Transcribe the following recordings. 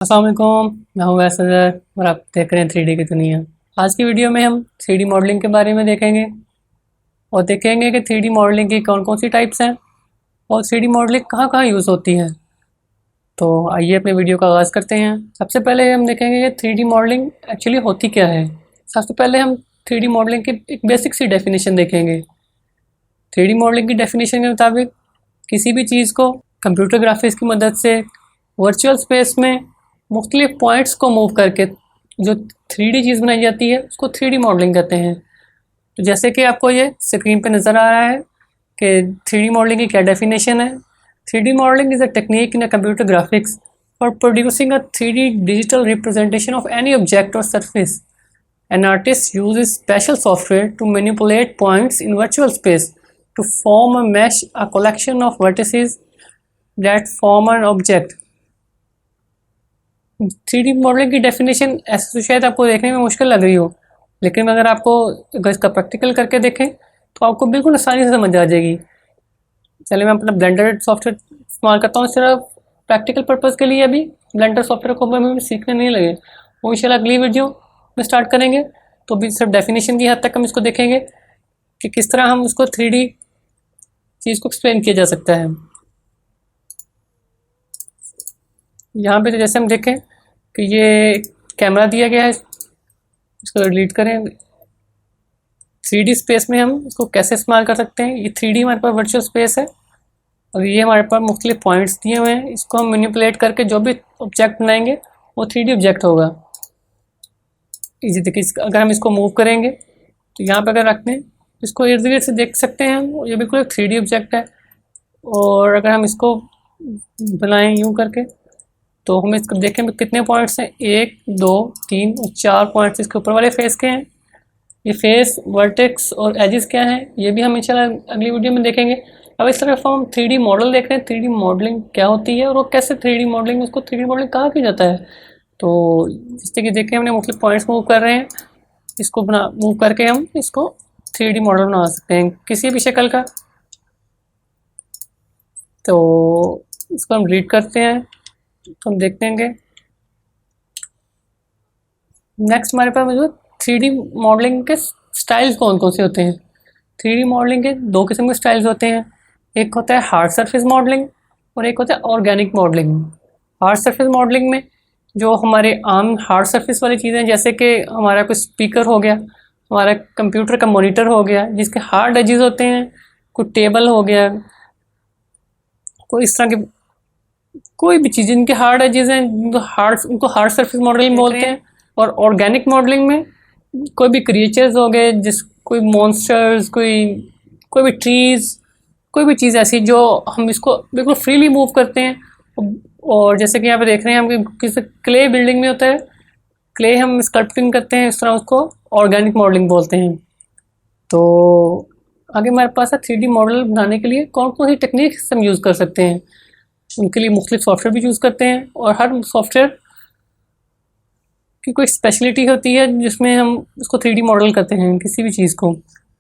अस्सलाम वालेकुम, मैं हूं वैसर और आप देख रहे हैं 3D की दुनिया। आज की वीडियो में हम 3D मॉडलिंग के बारे में देखेंगे और देखेंगे कि 3D मॉडलिंग की कौन कौन सी टाइप्स हैं और 3D मॉडलिंग कहाँ कहाँ यूज़ होती है। तो आइए अपने वीडियो का आगाज़ करते हैं। सबसे पहले हम देखेंगे कि 3D मॉडलिंग एक्चुअली होती क्या है। सबसे पहले हम 3D मॉडलिंग की एक बेसिक सी डेफिनेशन देखेंगे। 3D मॉडलिंग की डेफिनेशन के मुताबिक किसी भी चीज़ को कंप्यूटर ग्राफिक्स की मदद से वर्चुअल स्पेस में मुख्तलिफ पॉइंट्स को मूव करके जो 3D चीज़ बनाई जाती है उसको 3D मॉडलिंग कहते हैं। तो जैसे कि आपको ये स्क्रीन पे नज़र आ रहा है कि 3D मॉडलिंग की क्या डेफिनेशन है। 3D modelling is a technique in a computer graphics for producing a 3D digital representation of any object और surface. An artist uses special software to manipulate points in virtual space to form a mesh, a collection of vertices that form an object. 3D modelling की definition ऐसे तो शायद आपको देखने में मुश्किल लग रही हो, लेकिन अगर अगर इसका प्रैक्टिकल करके देखें तो आपको बिल्कुल आसानी से समझ आ जाएगी। चलिए मैं अपना ब्लेंडर सॉफ्टवेयर इस्तेमाल करता हूँ सिर्फ प्रैक्टिकल पर्पज़ के लिए। अभी ब्लेंडर सॉफ्टवेयर को हमें सीखने नहीं लगे, वो इंशाल्लाह अगली वीडियो में स्टार्ट करेंगे। तो अभी सिर्फ डेफिनेशन की हद तक हम इसको देखेंगे कि किस तरह हम उसको 3D चीज़ को एक्सप्लेन किया जा सकता है। यहाँ पे तो जैसे हम देखें कि ये कैमरा दिया गया है, इसको डिलीट करें। 3D स्पेस में हम इसको कैसे इस्तेमाल कर सकते हैं। ये 3D हमारे पास वर्चुअल स्पेस है और ये हमारे पास मुख्तलिफ पॉइंट्स दिए हुए हैं। इसको हम मैनिपुलेट करके जो भी ऑब्जेक्ट बनाएंगे वो 3D ऑब्जेक्ट होगा। इसी तरीके अगर हम इसको मूव करेंगे तो यहाँ पे अगर रखते हैं इसको इर्द गिर्द से देख सकते हैं हम, ये बिल्कुल एक 3D ऑब्जेक्ट है। और अगर हम इसको बनाएं यूँ करके तो हमें इसको देखें कितने पॉइंट्स हैं, 1 2 3 और 4 पॉइंट्स इसके ऊपर वाले फेस के हैं। ये फेस, वर्टेक्स और एजेस क्या हैं ये भी हम इंशाल्लाह अगली वीडियो में देखेंगे। अब इस तरफ हम 3D मॉडल देख रहे हैं, 3D मॉडलिंग क्या होती है और वो कैसे 3D मॉडलिंग, उसको 3D मॉडलिंग कहाँ किया जाता है। तो जैसे कि देखें हमने मुख्तलिफ पॉइंट्स मूव कर रहे हैं, इसको मूव करके हम इसको 3D मॉडल बना सकते हैं किसी भी शक्ल का। तो इसको हम डिलीट करते हैं तो हम देखते हैं। नेक्स्ट हमारे पास मौजूद 3D मॉडलिंग के स्टाइल्स कौन कौन से होते हैं। 3D मॉडलिंग के दो किस्म के स्टाइल्स होते हैं, एक होता है हार्ड सरफेस मॉडलिंग और एक होता है organic modelling. Hard surface modelling में जो हमारे आम हार्ड सरफेस वाली चीज़ें, जैसे कि हमारा कोई स्पीकर हो गया, हमारा कंप्यूटर का मॉनिटर हो गया जिसके हार्ड एजेस होते हैं, कोई टेबल हो गया, कोई इस तरह के कोई भी चीज़ जिनके हार्ड एजेस हैं उनको हार्ड सरफेस मॉडलिंग बोलते हैं। और ऑर्गेनिक मॉडलिंग में कोई भी क्रिएचर्स हो गए, कोई मॉन्स्टर्स, कोई भी ट्रीज़, कोई भी चीज़ ऐसी जो हम इसको बिल्कुल फ्रीली मूव करते हैं। और जैसे कि यहाँ पे देख रहे हैं हम किसी क्ले बिल्डिंग में होता है, क्ले हम स्कल्पटिंग करते हैं, इस तरह उसको ऑर्गेनिक मॉडलिंग बोलते हैं। तो आगे हमारे पास है 3D मॉडल बनाने के लिए कौन कौन सी टेक्निक्स हम यूज़ कर सकते हैं। उनके लिए मुख्तलिफ सॉफ्टवेयर भी यूज़ करते हैं और हर सॉफ्टवेयर की कोई स्पेशलिटी होती है जिसमें हम उसको 3D मॉडल करते हैं किसी भी चीज़ को।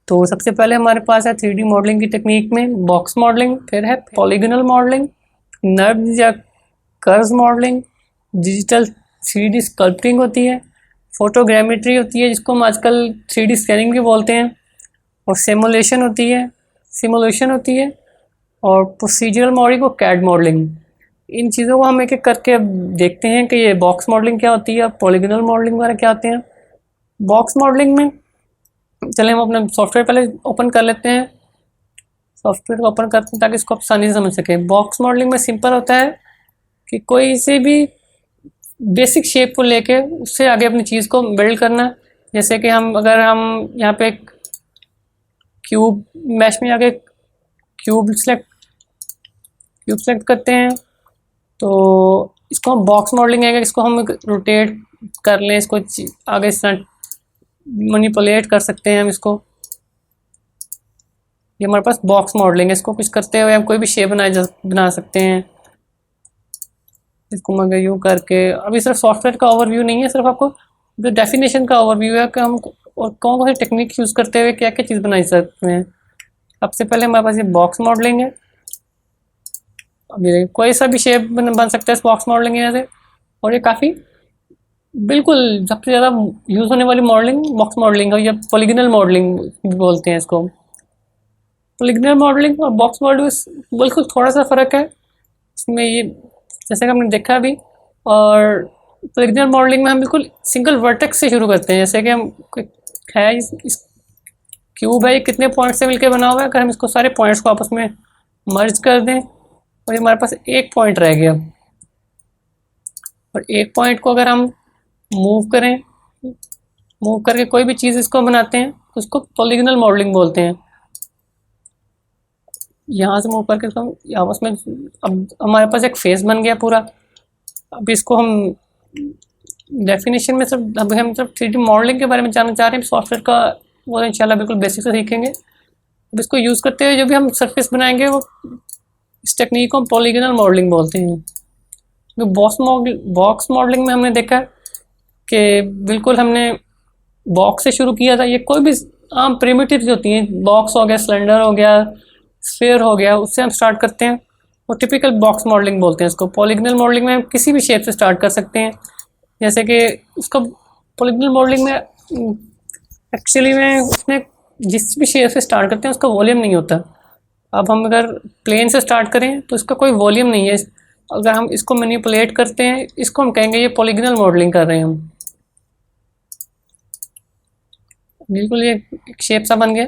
तो सबसे पहले हमारे पास है 3D मॉडलिंग की टेक्निक में बॉक्स मॉडलिंग, फिर है पॉलीगोनल मॉडलिंग, नर्व्स या curves modelling, digital 3D sculpting होती है, फोटोग्रामेट्री होती है जिसको हम आजकल 3D स्कैनिंग भी बोलते हैं, और सिमुलेशन होती है और प्रोसीजरल मॉडलिंग और कैड मॉडलिंग। इन चीज़ों को हम एक एक करके अब देखते हैं कि ये बॉक्स मॉडलिंग क्या होती है, पॉलीगोनल मॉडलिंग वगैरह क्या होते हैं। बॉक्स मॉडलिंग में चलिए हम अपना सॉफ्टवेयर पहले ओपन कर लेते हैं, सॉफ्टवेयर को ओपन करते हैं ताकि इसको आसानी से समझ सकें। बॉक्स मॉडलिंग में सिंपल होता है कि कोई से भी बेसिक शेप को लेके उससे आगे अपनी चीज़ को बिल्ड करना। जैसे कि अगर हम यहाँ पे क्यूब मैश में आगे क्यूब सेलेक्ट करते हैं तो इसको हम बॉक्स मॉडलिंग है, इसको हम रोटेट कर लें, इसको आगे इस तरह मैनिपुलेट कर सकते हैं हम इसको। ये हमारे पास बॉक्स मॉडलिंग है, इसको कुछ करते हुए हम कोई भी शेप बना सकते हैं। इसको मगर यूँ करके, अभी सिर्फ सॉफ्टवेयर का ओवरव्यू नहीं है, सिर्फ आपको जो डेफिनेशन का ओवरव्यू है कि हम और कौन कौन सी टेक्निक यूज़ करते हुए क्या क्या चीज़ बना सकते हैं। सबसे पहले हमारे पास ये बॉक्स मॉडलिंग है। अभी कोई सा भी शेप बन सकता है इस बॉक्स मॉडलिंग में से। और ये काफ़ी बिल्कुल सबसे ज़्यादा यूज़ होने वाली मॉडलिंग बॉक्स मॉडलिंग है, या पॉलीगनल मॉडलिंग भी बोलते हैं इसको। पॉलीगनल मॉडलिंग और बॉक्स मॉडलिंग बिल्कुल थोड़ा सा फ़र्क है इसमें, ये जैसे कि हमने देखा अभी। और पॉलीगनल मॉडलिंग में हम बिल्कुल सिंगल वर्टेक्स से शुरू करते हैं, जैसे कि हम है इस क्यूब है, ये कितने पॉइंट से मिलकर बना हुआ है, अगर हम इसको सारे पॉइंट्स को आपस में मर्ज कर दें और ये हमारे पास एक पॉइंट रह गया, और एक पॉइंट को अगर हम मूव करें, मूव करके कोई भी चीज़ इसको बनाते हैं तो उसको पॉलीगनल मॉडलिंग बोलते हैं। यहाँ से मूव करके तो हम आपस में, अब हमारे पास एक फेस बन गया पूरा। अब इसको हम डेफिनेशन में सिर्फ, अभी हम सिर्फ 3D मॉडलिंग के बारे में जानना चाह रहे हैं, सॉफ्टवेयर का वो इंशाल्लाह बिल्कुल बेसिक से सीखेंगे। अब इसको यूज़ करते हुए जो भी हम सरफेस बनाएंगे वो इस टेक्निक को हम पॉलीगनल मॉडलिंग बोलते हैं। तो बॉक्स मॉडलिंग में हमने देखा कि बिल्कुल हमने बॉक्स से शुरू किया था, ये कोई भी आम प्रिमिटिव्स होती हैं, बॉक्स हो गया, सिलेंडर हो गया, स्फीयर हो गया, उससे हम स्टार्ट करते हैं और टिपिकल बॉक्स मॉडलिंग बोलते हैं इसको। पॉलीगनल मॉडलिंग में हम किसी भी शेप से स्टार्ट कर सकते हैं, जैसे कि उसका पॉलीगनल मॉडलिंग में एक्चुअली में उसमें जिस भी शेप से स्टार्ट करते हैं उसका वॉल्यूम नहीं होता। अब हम अगर प्लेन से स्टार्ट करें तो इसका कोई वॉल्यूम नहीं है, अगर हम इसको मैनिपुलेट करते हैं इसको हम कहेंगे ये पॉलीगनल मॉडलिंग कर रहे हैं हम। बिल्कुल ये एक शेप सा बन गया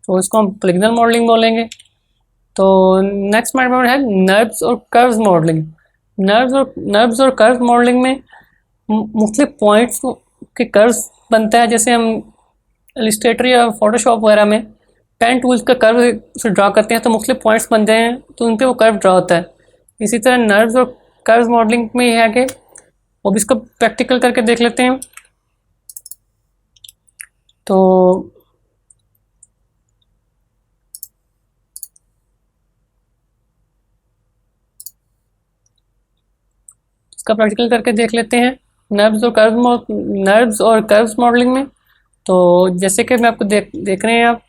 तो इसको हम पॉलीगनल मॉडलिंग बोलेंगे। तो नेक्स्ट हमारे पास है नर्व्स और कर्व्स मॉडलिंग। नर्व्स और कर्व्स मॉडलिंग में मुख्तलिफ पॉइंट्स के कर्व्स बनता है, जैसे हम इलस्ट्रेटर या फोटोशॉप वगैरह में पेन टूल्स का कर्व से ड्रा करते हैं तो मुख्तलिफ पॉइंट्स बनते हैं तो उन पर वो कर्व ड्रा होता है। इसी तरह नर्व्स और कर्व्स मॉडलिंग में यह है कि वो भी इसको प्रैक्टिकल करके देख लेते हैं। तो इसका प्रैक्टिकल करके देख लेते हैं नर्व्स और कर्व्स मॉडलिंग में। तो जैसे कि मैं आपको देख रहे हैं आप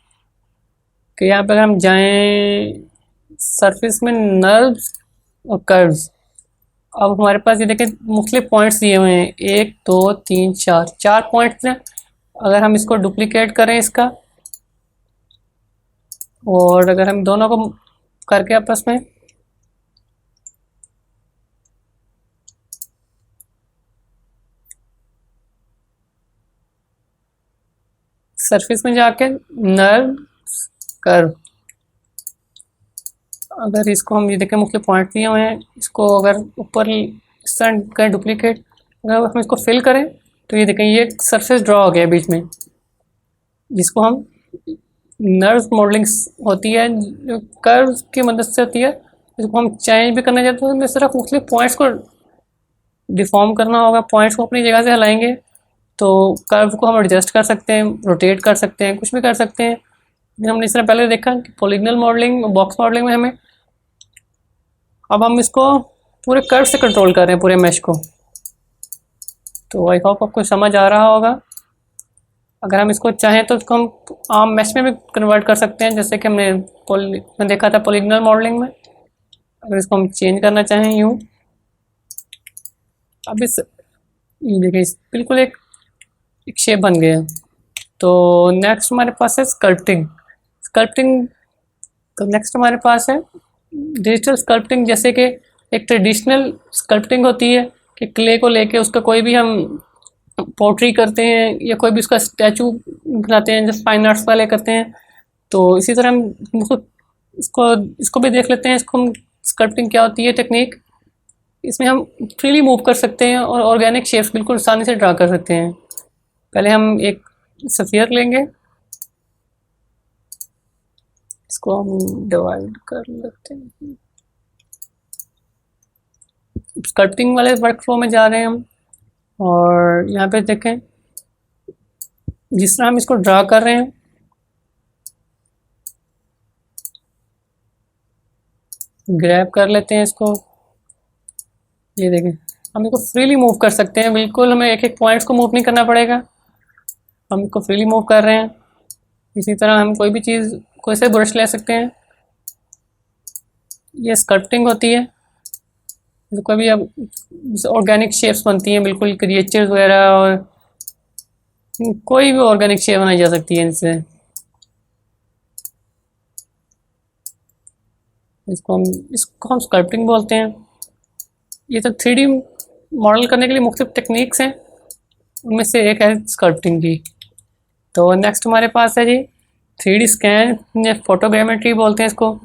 कि यहाँ पर हम जाएं सरफेस में नर्व्स और कर्व्स। अब हमारे पास ये देखें मुख्तलिफ पॉइंट्स दिए हुए हैं, 1 2 3 4, 4 पॉइंट्स हैं। अगर हम इसको डुप्लीकेट करें इसका, और अगर हम दोनों को करके आपस में सरफेस में जाके नर्व कर्व, अगर इसको हम ये देखें मुख्तलिफ पॉइंट दिए हुए हैं, इसको अगर ऊपर इस तरह करें डुप्लीकेट, अगर हम इसको फिल करें तो ये देखें ये सरफेस ड्रॉ हो गया बीच में, जिसको हम नर्व मॉडलिंग होती है जो कर्व की मदद से होती है। इसको हम चेंज भी करना चाहते हैं तो सिर्फ मुख्तलिफ पॉइंट्स को डिफॉर्म करना होगा, पॉइंट्स को अपनी जगह से हिलाएंगे तो कर्व को हम एडजस्ट कर सकते हैं, रोटेट कर सकते हैं, कुछ भी कर सकते हैं। हमने इस तरह पहले देखा कि पॉलीगनल मॉडलिंग, बॉक्स मॉडलिंग में हमें, अब हम इसको पूरे कर्व से कंट्रोल कर रहे हैं पूरे मैश को। तो आई होप आपको समझ आ रहा होगा। अगर हम इसको चाहें तो इसको हम आम मैश में भी कन्वर्ट कर सकते हैं, जैसे कि हमने देखा था पॉलीगनल मॉडलिंग में। अगर इसको हम चेंज करना चाहें यूँ, अब इस ये देखिए बिल्कुल एक शेप बन गया। तो नेक्स्ट हमारे पास है स्कल्पटिंग। तो नेक्स्ट हमारे पास है डिजिटल स्कल्पटिंग, जैसे कि एक ट्रेडिशनल स्कल्पटिंग होती है कि क्ले को लेके उसका कोई भी हम पोट्री करते हैं या कोई भी उसका स्टैचू बनाते हैं, जैसे फाइन आर्ट्स वाले करते हैं। तो इसी तरह हम इसको भी देख लेते हैं, इसको हम स्कल्पटिंग क्या होती है टेक्निक। इसमें हम फ्रीली मूव कर सकते हैं और ऑर्गेनिक शेप्स बिल्कुल आसानी से ड्रा कर सकते हैं। पहले हम एक स्फीयर लेंगे, इसको हम डिवाइड कर लेते हैं। स्कल्पटिंग वाले वर्क फ्लो में जा रहे हैं हम, और यहाँ पे देखें जिस तरह हम इसको ड्रा कर रहे हैं, ग्रैब कर लेते हैं इसको, ये देखें हम इसको फ्रीली मूव कर सकते हैं, बिल्कुल हमें एक एक पॉइंट्स को मूव नहीं करना पड़ेगा, हम इसको फ्रीली मूव कर रहे हैं। इसी तरह हम कोई भी चीज़, कोई से ब्रश ले सकते हैं, ये स्कल्पटिंग होती है। कोई भी अब ऑर्गेनिक शेप्स बनती हैं बिल्कुल, क्रिएचर्स वगैरह, और कोई भी ऑर्गेनिक शेप बनाई जा सकती है इनसे। इसको हम स्कल्पटिंग बोलते हैं। ये तो 3D मॉडल करने के लिए मुख्तलिफ टेक्निक्स हैं, उनमें से एक है स्कल्पटिंग की। तो नेक्स्ट हमारे पास है जी 3D स्कैन या फोटोग्रामेट्री बोलते हैं इसको।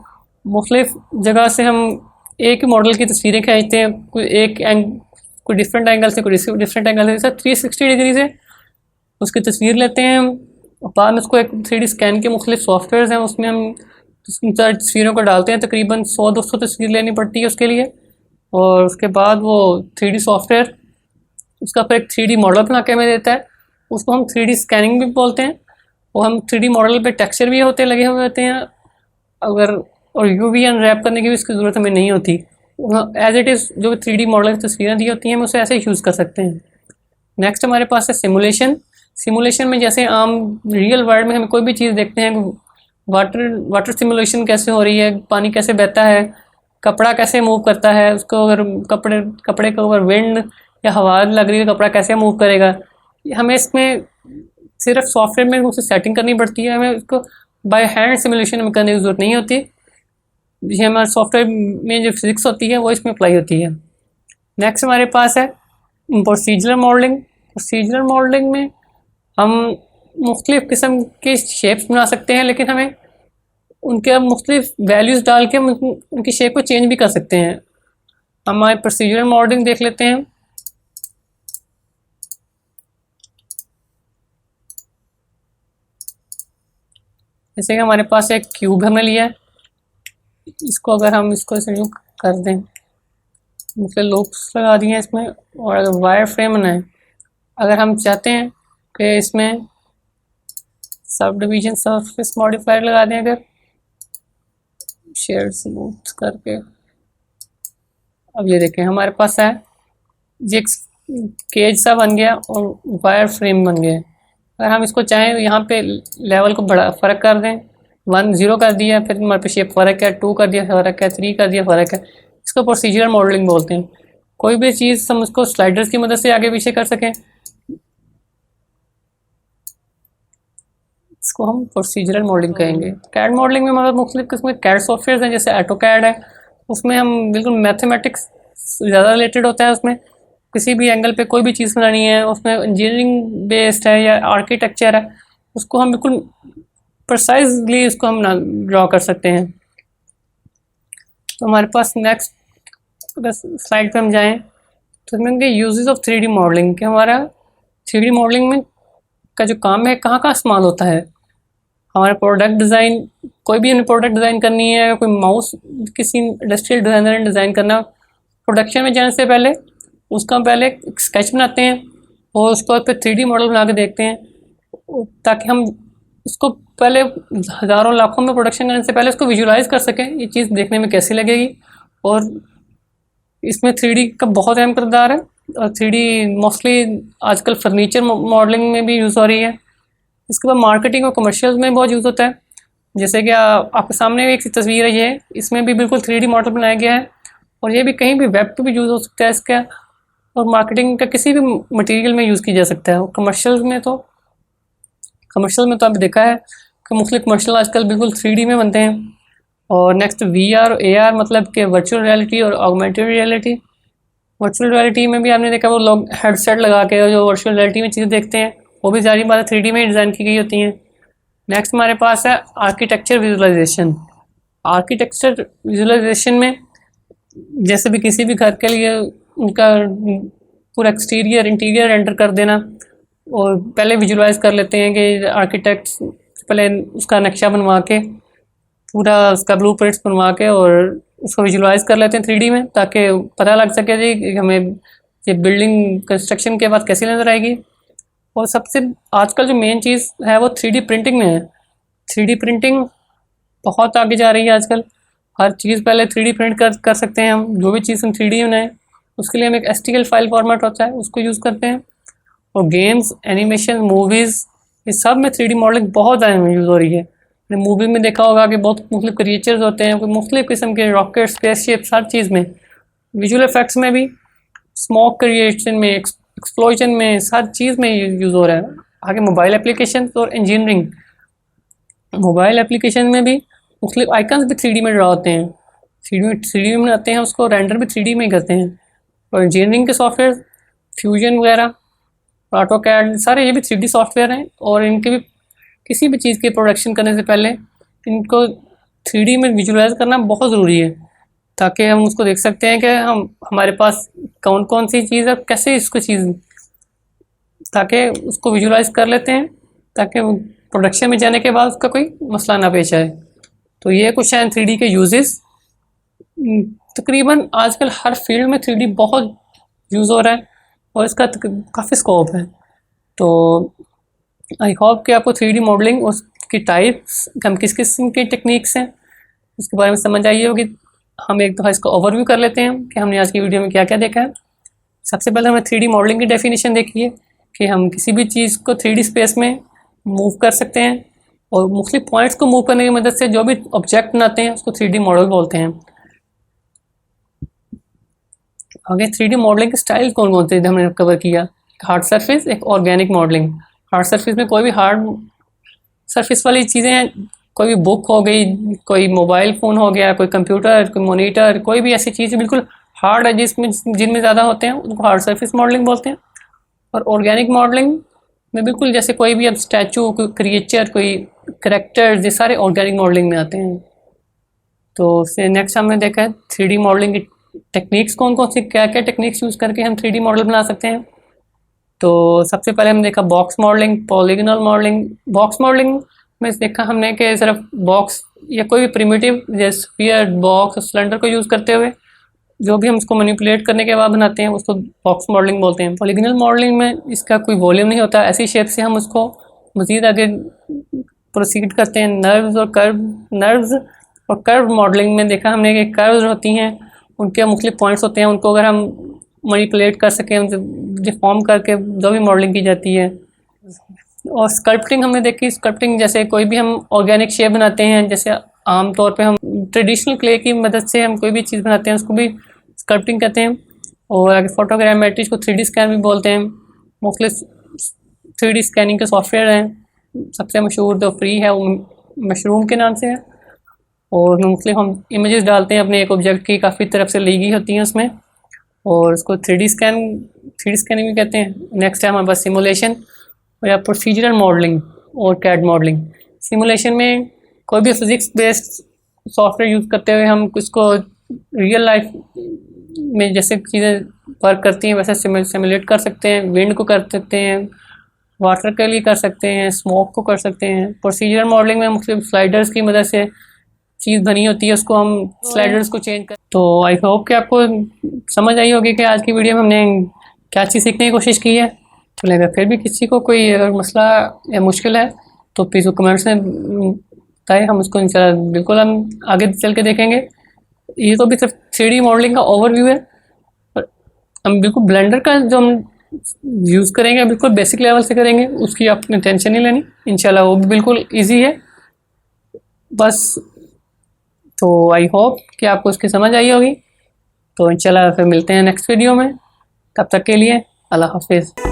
मुख्तलिफ जगह से हम एक ही मॉडल की तस्वीरें खींचते हैं, कोई डिफरेंट एंगल से, कोई डिफरेंट एंगल से, 360 डिग्री से उसकी तस्वीर लेते हैं हम। बाद में उसको एक 3D स्कैन के मुख्तलिफ सॉफ्टवेयर हैं, उसमें हम इन सारी तस्वीरों को डालते हैं। तकरीबन 100-200 तस्वीर लेनी पड़ती है उसके लिए, और उसके बाद वो 3D सॉफ्टवेयर उसका फिर एक 3D मॉडल बना के हमें देता है। उसको हम 3D स्कैनिंग भी बोलते हैं। और हम 3D मॉडल पे टेक्सचर भी होते लगे हुए होते हैं अगर, और UV अनरैप करने की भी इसकी ज़रूरत हमें नहीं होती। एज इट इज़ जो 3D मॉडल की तस्वीरें दी होती हैं हम उसे ऐसे यूज़ कर सकते हैं। नेक्स्ट हमारे पास है सिमुलेशन। सिमुलेशन में जैसे आम रियल वर्ल्ड में हम कोई भी चीज़ देखते हैं, वाटर सिमुलेशन कैसे हो रही है, पानी कैसे बहता है, कपड़ा कैसे मूव करता है, उसको अगर कपड़े के ऊपर विंड या हवा लग रही है कपड़ा कैसे मूव करेगा, हमें इसमें सिर्फ सॉफ्टवेयर में उसे सेटिंग करनी पड़ती है। हमें उसको बाय हैंड सिमुलेशन में करने की ज़रूरत नहीं होती। ये हमारे सॉफ्टवेयर में जो फिजिक्स होती है वो इसमें अप्लाई होती है। नेक्स्ट हमारे पास है प्रोसीजरल मॉडलिंग। प्रोसीजरल मॉडलिंग में हम मुख्तलिफ़ किस्म के शेप्स बना सकते हैं, लेकिन हमें उनके अब मुख्तलिफ वैल्यूज़ डाल के हम उनकी शेप को चेंज भी कर सकते हैं। हमारे प्रोसीजरल मॉडलिंग देख लेते हैं। जैसे कि हमारे पास एक क्यूब हमने लिया है, इसको अगर हम इसको ऐसे यूँ कर दें, मुख्तलिफ लूप्स लगा दिए हैं इसमें, और अगर वायर फ्रेम बनाए, अगर हम चाहते हैं कि इसमें सब डिवीजन सरफेस मॉडिफायर लगा दें, अगर शेयर स्मूथ करके, अब ये देखें हमारे पास है ये केज सा बन गया और वायर फ्रेम बन गया। अगर हम इसको चाहें यहाँ पे लेवल को बड़ा फ़र्क कर दें, 1 0 कर दिया, फिर हमारे पे शेप फ़र्क है, 2 कर दिया फ़र्क है, 3 कर दिया फ़र्क है, इसको प्रोसीजरल मॉडलिंग बोलते हैं। कोई भी चीज़ हम उसको स्लाइडर्स की मदद से आगे पीछे कर सकें, इसको हम प्रोसीजरल मॉडलिंग कहेंगे। कैड मॉडलिंग में हमारे मुख्तलिफ किस्म के कैड सॉफ्टवेयर हैं, जैसे ऑटोकैड है, उसमें हम बिल्कुल मैथमेटिक्स ज़्यादा रिलेटेड होता है। उसमें किसी भी एंगल पे कोई भी चीज़ बनानी है, उसमें इंजीनियरिंग बेस्ड है या आर्किटेक्चर है, उसको हम बिल्कुल प्रिसाइजली उसको हम ड्रॉ कर सकते हैं। तो हमारे पास नेक्स्ट अगर स्लाइड पे हम जाएं तो इसमें यूजेस ऑफ 3D मॉडलिंग के, हमारा 3D मॉडलिंग में का जो काम है कहाँ कहाँ इस्तेमाल होता है। हमारे प्रोडक्ट डिज़ाइन, कोई भी हमें प्रोडक्ट डिज़ाइन करनी है, कोई माउस किसी इंडस्ट्रियल डिज़ाइनर ने डिज़ाइन करना, प्रोडक्शन में जाने से पहले उसका पहले एक स्केच बनाते हैं और उसको फिर 3D मॉडल बना के देखते हैं, ताकि हम उसको पहले हज़ारों लाखों में प्रोडक्शन करने से पहले उसको विजुलाइज कर सकें, ये चीज़ देखने में कैसी लगेगी। और इसमें 3D का बहुत अहम किरदार है, और 3D मोस्टली आजकल फर्नीचर मॉडलिंग में भी यूज़ हो रही है। इसके बाद मार्केटिंग और कमर्शियल में बहुत यूज़ होता है। जैसे कि आपके सामने एक तस्वीर है, ये इसमें भी बिल्कुल 3D मॉडल बनाया गया है, और ये भी कहीं भी वेब पे भी यूज़ हो सकता है इसका, और मार्केटिंग का किसी भी मटेरियल में यूज़ किया जा सकता है। और कमर्शियल में तो आपने देखा है कि मुख्तलिफ कमर्शियल आजकल बिल्कुल 3D में बनते हैं। और नेक्स्ट VR और AR, मतलब कि वर्चुअल रियलिटी और ऑगमेंटेड रियलिटी। वर्चुअल रियलिटी में भी आपने देखा वो लोग हेडसेट लगा के जो वर्चुअल रियलिटी में चीज़ें देखते हैं, वो भी सारी बातें 3D में डिज़ाइन की गई होती हैं। नेक्स्ट हमारे पास है आर्किटेक्चर विजुअलाइजेशन। आर्किटेक्चर विजुअलाइजेशन में जैसे भी किसी भी घर के लिए उनका पूरा एक्सटीरियर इंटीरियर एंटर कर देना, और पहले विजुअलाइज कर लेते हैं कि आर्किटेक्ट्स पहले उसका नक्शा बनवा के, पूरा उसका ब्लूप्रिंट्स बनवा के, और उसको विजुअलाइज कर लेते हैं 3D में, ताकि पता लग सके जी कि हमें ये बिल्डिंग कंस्ट्रक्शन के बाद कैसी नज़र आएगी। और सबसे आजकल जो मेन चीज़ है वो 3D प्रिंटिंग में है। 3D प्रिंटिंग बहुत आगे जा रही है आजकल। हर चीज़ पहले 3D प्रिंट कर सकते हैं हम, जो भी चीज़ हम 3D बनाएं उसके लिए हम एक STL फाइल फॉर्मेट होता है उसको यूज़ करते हैं। और गेम्स, एनिमेशन, मूवीज़, ये सब में 3D मॉडलिंग बहुत ज़्यादा यूज़ हो रही है। मूवी में देखा होगा कि बहुत मुख्तलिफ क्रिएचर्स होते हैं, कोई मुख्तलिफ किस्म के रॉकेट, स्पेसशिप्स, हर चीज़ में विजुअल इफेक्ट्स में भी, स्मोक क्रिएशन में, एक्सप्लोजन में, हर चीज़ में यूज़ हो रहा है। आगे मोबाइल एप्लीकेशन और इंजीनियरिंग, मोबाइल एप्लीकेशन में भी मुख्तलिफ आइकन्स भी 3D में ड्रा होते हैं, 3D में बनाते हैं, उसको रेंडर भी 3D में ही करते हैं। और इंजीनियरिंग के सॉफ्टवेयर फ्यूजन वगैरह, ऑटोकैड, सारे ये भी 3D सॉफ्टवेयर हैं, और इनके भी किसी भी चीज़ की प्रोडक्शन करने से पहले इनको 3D में विजुअलाइज करना बहुत ज़रूरी है, ताकि हम उसको देख सकते हैं कि हमारे पास कौन कौन सी चीज़ है, कैसे इसको चीज़, ताकि उसको विजुअलाइज कर लेते हैं, ताकि प्रोडक्शन में जाने के बाद उसका कोई मसला ना पेश आए। तो ये कुछ हैं 3D के यूजेस। तकरीबन आजकल हर फील्ड में 3D बहुत यूज़ हो रहा है और इसका काफ़ी स्कोप है। तो आई होप कि आपको 3D मॉडलिंग, उसकी टाइप्स, हम किस किस्म की टेक्निक्स हैं, उसके बारे में समझ आई होगी। हम एक दफ़ा इसका ओवरव्यू कर लेते हैं कि हमने आज की वीडियो में क्या क्या देखा है। सबसे पहले हमने 3D मॉडलिंग की डेफिनेशन देखी है कि हम किसी भी चीज़ को 3D स्पेस में मूव कर सकते हैं, और मुख्तलिफ पॉइंट्स को मूव करने की मदद से जो भी ऑब्जेक्ट बनाते हैं उसको 3D मॉडल बोलते हैं। आगे 3D मॉडलिंग के स्टाइल कौन कौन से हमने कवर किया। हार्ड सरफेस, एक ऑर्गेनिक मॉडलिंग। हार्ड सरफेस में कोई भी हार्ड सरफेस वाली चीज़ें हैं, कोई भी बुक हो गई, कोई मोबाइल फ़ोन हो गया, कोई कंप्यूटर, कोई मॉनिटर, कोई भी ऐसी चीज़ बिल्कुल हार्ड है जिनमें ज़्यादा होते हैं, उनको हार्ड सरफेस मॉडलिंग बोलते हैं। और ऑर्गेनिक मॉडलिंग में बिल्कुल जैसे कोई भी अब स्टैचू, कोई क्रिएचर, कोई करेक्टर्स, ये सारे ऑर्गेनिक मॉडलिंग में आते हैं। तो फिर नेक्स्ट हमने देखा है 3D मॉडलिंग की टेक्निक्स कौन कौन सी, क्या क्या टेक्निक्स यूज़ करके हम 3D मॉडल बना सकते हैं। तो सबसे पहले हमने देखा box modelling, polygonal modelling. Box modelling में देखा हमने कि सिर्फ बॉक्स या कोई भी प्रिमिटिव जैसे स्फीयर, बॉक्स, सिलेंडर को यूज़ करते हुए जो भी हम उसको मैनिपुलेट करने के बाद बनाते हैं उसको बॉक्स मॉडलिंग बोलते हैं। पॉलीगोनल मॉडलिंग में इसका कोई वॉल्यूम नहीं होता, ऐसी शेप से हम उसको मज़ीद आगे प्रोसीड करते हैं। नर्व्स और कर्व मॉडलिंग में देखा हमने कि कर्व्स होती हैं, उनके मुख्तलिफ पॉइंट्स होते हैं, उनको अगर हम मैनिपुलेट कर सकें, उनसे डिफॉर्म करके जो भी मॉडलिंग की जाती है। और स्कल्पटिंग हमने देखी, स्कल्पटिंग जैसे कोई भी हम ऑर्गेनिक शेप बनाते हैं, जैसे आमतौर पे हम ट्रेडिशनल क्ले की मदद से हम कोई भी चीज़ बनाते हैं उसको भी स्कल्पटिंग कहते हैं। और आगे फोटोग्रामेट्री को 3D स्कैन भी बोलते हैं। मुख्तलिफ 3D स्कैनिंग के सॉफ्टवेयर हैं, सबसे मशहूर जो फ्री है वो मशरूम के नाम से है, और मुख्तलिफ हम इमेजेस डालते हैं अपने एक ऑब्जेक्ट की, काफ़ी तरफ से ली गई होती हैं उसमें, और उसको 3D स्कैनिंग भी कहते हैं। नेक्स्ट है हमारे पास सिमुलेशन या प्रोसीजरल मॉडलिंग और कैड मॉडलिंग। सिमुलेशन में कोई भी फिज़िक्स बेस्ड सॉफ्टवेयर यूज़ करते हुए हम इसको रियल लाइफ में जैसे चीज़ें वर्क करती हैं वैसे सिमुलेट कर सकते हैं। विंड को कर सकते हैं, वाटर के लिए कर सकते हैं, स्मोक को कर सकते हैं। प्रोसीजरल मॉडलिंग में मुख्तलिफ स्लाइडर्स की मदद से चीज़ बनी होती है, उसको हम स्लाइडर्स को चेंज कर। तो आई होप कि आपको समझ आई होगी कि आज की वीडियो में हमने क्या चीज़ सीखने की कोशिश की है। तो अगर फिर भी किसी को कोई अगर मसला या मुश्किल है तो प्लीज़ वो कमेंट्स में बताएं, हम उसको इंशाल्लाह बिल्कुल हम आगे चल के देखेंगे। ये तो भी सिर्फ 3D मॉडलिंग का ओवरव्यू है, और हम बिल्कुल ब्लेंडर का जो हम यूज़ करेंगे बिल्कुल बेसिक लेवल से करेंगे, उसकी आपने टेंशन नहीं लेनी, इंशाल्लाह वो भी बिल्कुल ईजी है बस। तो आई होप कि आपको उसकी समझ आई होगी। तो इंशाल्लाह फिर मिलते हैं नेक्स्ट वीडियो में, तब तक के लिए अल्लाह हाफिज़।